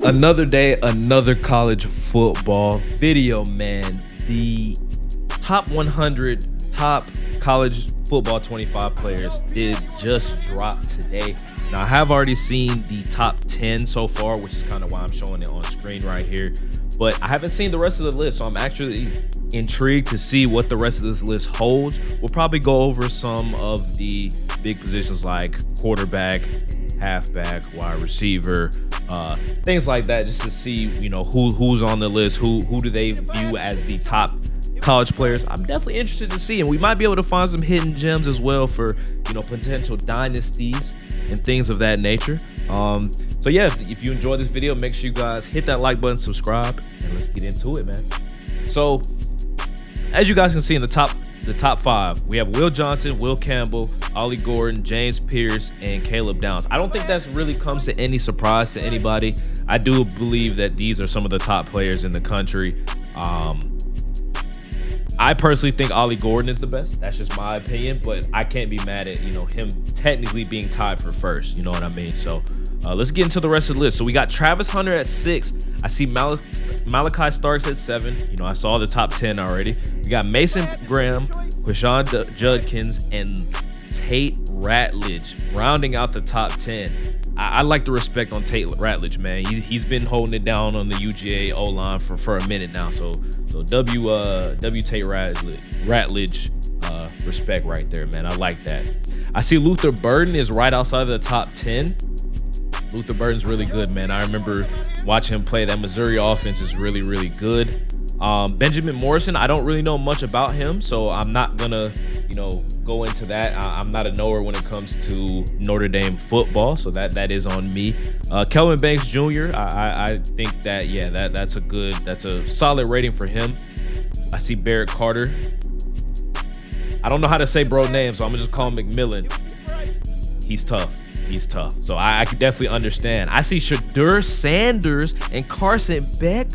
Another day, another college football video, man. The top 100 top college football 25 players did just drop today. Now, I have already seen the top 10 so far, which is kind of why I'm showing it on screen right here. But I haven't seen the rest of the list, so I'm actually intrigued to see what the rest of this list holds. We'll probably go over some of the big positions like quarterback, halfback, wide receiver, things like that, just to see, you know, who's on the list, who do they view as the top college players. I'm definitely interested to see, and we might be able to find some hidden gems as well for, you know, potential dynasties and things of that nature. So yeah, if you enjoyed this video, make sure you guys hit that like button, subscribe, and let's get into it, man. So as you guys can see in the top five, we have Will Johnson, Will Campbell, Ollie Gordon, James Pierce, and Caleb Downs. I don't think that really comes to any surprise to anybody. I do believe that these are some of the top players in the country. I personally think Ollie Gordon is the best. That's just my opinion, but I can't be mad at, you know, him technically being tied for first. You know what I mean? So let's get into the rest of the list. So we got Travis Hunter at 6. I see Malachi Starks at 7. You know, I saw the top 10 already. We got Mason Graham, Quishon Judkins, and Tate Ratledge rounding out the top 10. I like the respect on Tate Ratledge, man. He's been holding it down on the UGA O-line for a minute now. So W Tate Ratledge, respect right there, man. I like that. I see Luther Burden is right outside of the top 10. Luther Burden's really good, man. I remember watching him play. That Missouri offense is really, really good. Benjamin Morrison, I don't really know much about him, so I'm not gonna, you know, go into that. I'm not a knower when it comes to Notre Dame football, so that is on me. Kelvin Banks Jr., I think that, yeah, that's a solid rating for him. I see Barrett Carter. I don't know how to say bro names, so I'm gonna just call him McMillan. He's tough. He's tough. So I can definitely understand. I see Shadur Sanders and Carson Beck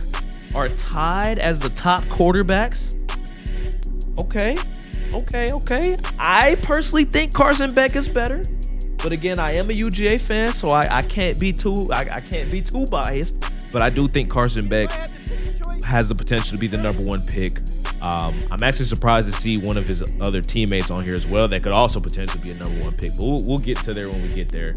are tied as the top quarterbacks. Okay. I personally think Carson Beck is better, but again, I am a UGA fan, so I can't be too biased. But I do think Carson Beck has the potential to be the #1 pick. I'm actually surprised to see one of his other teammates on here as well that could also potentially be a #1 pick, but we'll get to there when we get there.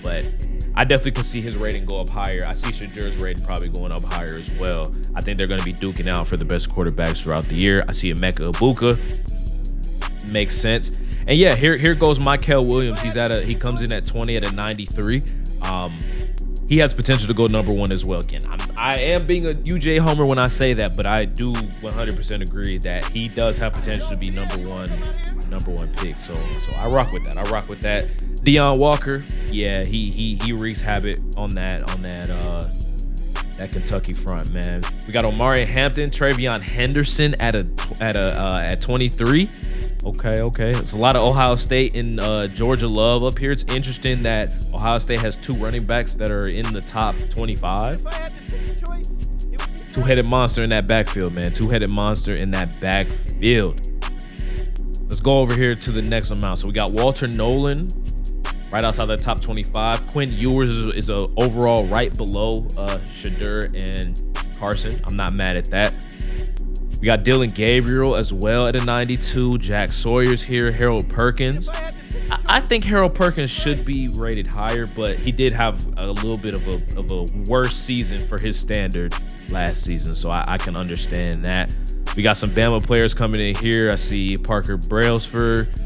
But I definitely can see his rating go up higher. I see Shadur's rating probably going up higher as well. I think they're going to be duking out for the best quarterbacks throughout the year. I see Emeka Ibuka. Makes sense. And yeah, here goes Michael Williams. He comes in at 20 at a 93. He has potential to go #1 as well. Again, I am being a UJ homer when I say that, but I do 100% agree that he does have potential to be number one pick. So I rock with that. Deion Walker, yeah, he wreaks havoc on that Kentucky front, man. We got Omari Hampton, Travion Henderson at 23. Okay. It's a lot of Ohio State and Georgia love up here. It's interesting that Ohio State has 2 running backs that are in the top 25. Two-headed monster in that backfield, man. Two-headed monster in that backfield. Let's go over here to the next amount. So we got Walter Nolan right outside the top 25. Quinn Ewers is a overall right below Shadur and Carson. I'm not mad at that. We got Dylan Gabriel as well at a 92. Jack Sawyer's here. Harold Perkins. I think Harold Perkins should be rated higher, but he did have a little bit of a worse season for his standard last season, so I can understand that. We got some Bama players coming in here. I see Parker Brailsford.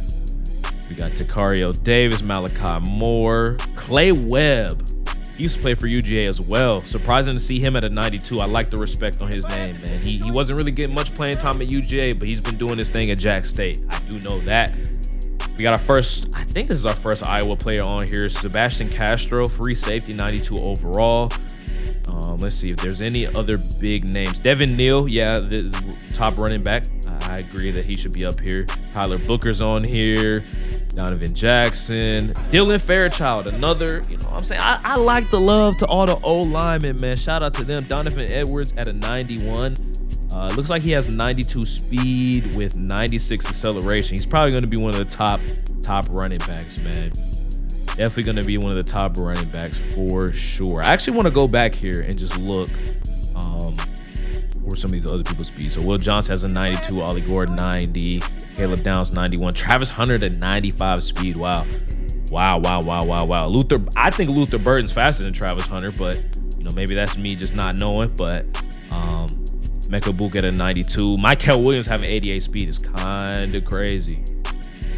We got Takario Davis, Malachi Moore, Clay Webb. He used to play for UGA as well. Surprising to see him at a 92. I like the respect on his name, man. He wasn't really getting much playing time at UGA, but he's been doing his thing at Jack State. I do know that. We got I think this is our first Iowa player on here. Sebastian Castro, free safety, 92 overall. Let's see if there's any other big names. Devin Neal, yeah, the top running back. I agree that he should be up here. Tyler Booker's on here. Donovan Jackson, Dylan Fairchild, another, you know what I'm saying? I like the love to all the old linemen, man. Shout out to them. Donovan Edwards at a 91. Looks like he has 92 speed with 96 acceleration. He's probably going to be one of the top running backs, man. Definitely going to be one of the top running backs for sure. I actually want to go back here and just look where some of these other people's speed. So Will Johnson has a 92, Ollie Gordon 90, Caleb Downs 91, Travis Hunter at 95 speed. Wow. Luther, I think Luther Burton's faster than Travis Hunter, but you know, maybe that's me just not knowing. But Mecca Book at a 92. Michael Williams having 88 speed is kind of crazy.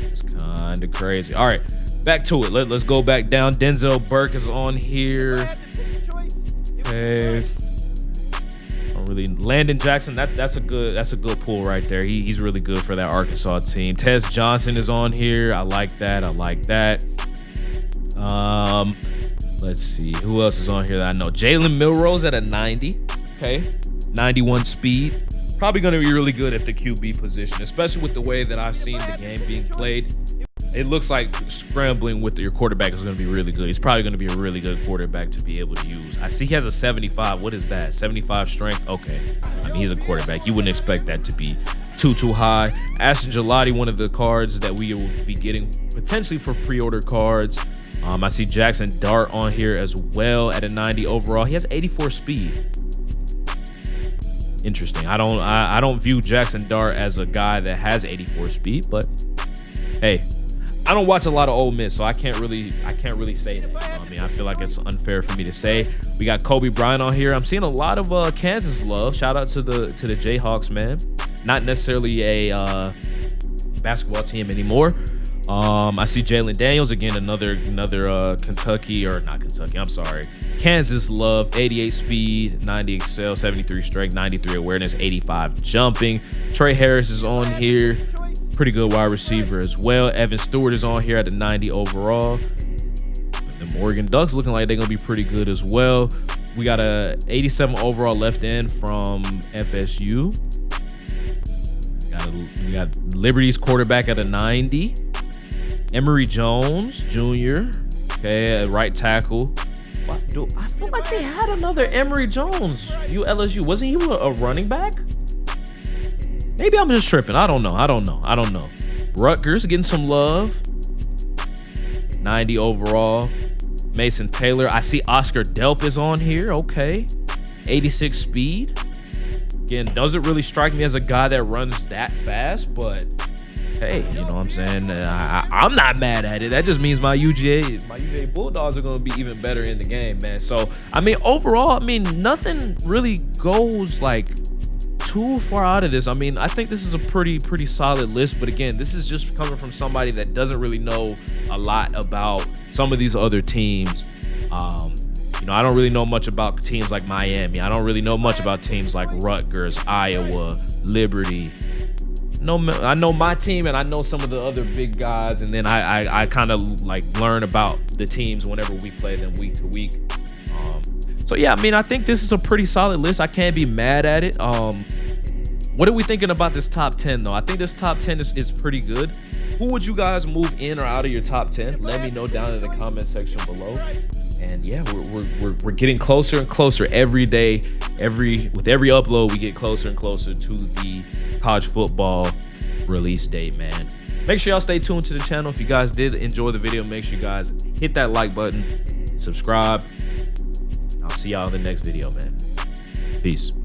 It's kind of crazy. All right, back to it. Let's go back down. Denzel Burke is on here. Okay. Really, Landon Jackson, that's a good pull right there. He's really good for that Arkansas team. Tez Johnson is on here. I like that. Let's see who else is on here that I know. Jalen Milrose at a 90. Okay, 91 speed. Probably going to be really good at the QB position, especially with the way that I've seen the game being played. It looks like scrambling with your quarterback is going to be really good. He's probably going to be a really good quarterback to be able to use. I see he has a 75. What is that? 75 strength? Okay. I mean, he's a quarterback. You wouldn't expect that to be too high. Ashton Gelati, one of the cards that we will be getting potentially for pre-order cards. I see Jackson Dart on here as well at a 90 overall. He has 84 speed. Interesting. I don't view Jackson Dart as a guy that has 84 speed, but hey, I don't watch a lot of Ole Miss, so I can't really say that. You know what I mean, I feel like it's unfair for me to say. We got Kobe Bryant on here. I'm seeing a lot of Kansas love. Shout out to the Jayhawks, man. Not necessarily a basketball team anymore. I see Jalen Daniels again, another Kentucky, or not Kentucky, I'm sorry, Kansas love. 88 speed, 90 excel, 73 strength, 93 awareness, 85 jumping. Trey Harris is on here. Pretty good wide receiver as well. Evan Stewart is on here at a 90 overall. The Oregon Ducks looking like they're gonna be pretty good as well. We got a 87 overall left end from FSU. We got Liberty's quarterback at a 90. Emory Jones Jr. Okay, at right tackle. I feel like they had another Emory Jones. LSU, wasn't he a running back? Maybe I'm just tripping. I don't know. Rutgers getting some love. 90 overall. Mason Taylor. I see Oscar Delp is on here. Okay. 86 speed. Again, doesn't really strike me as a guy that runs that fast, but hey, you know what I'm saying? I'm not mad at it. That just means my UGA Bulldogs are going to be even better in the game, man. So, I mean, overall, I mean, nothing really goes like too far out of this. I mean, I think this is a pretty solid list, but again, this is just coming from somebody that doesn't really know a lot about some of these other teams. You know, I don't really know much about teams like Miami. I don't really know much about teams like Rutgers, Iowa, Liberty. I know my team, and I know some of the other big guys, and then I kind of like learn about the teams whenever we play them week to week. So yeah, I mean, I think this is a pretty solid list. I can't be mad at it. What are we thinking about this top 10 though? I think this top 10 is pretty good. Who would you guys move in or out of your top 10? Let me know down in the comment section below. And yeah, we're getting closer and closer every day. With every upload, we get closer and closer to the college football release date, man. Make sure y'all stay tuned to the channel. If you guys did enjoy the video, make sure you guys hit that like button, subscribe. I'll see y'all in the next video, man. Peace.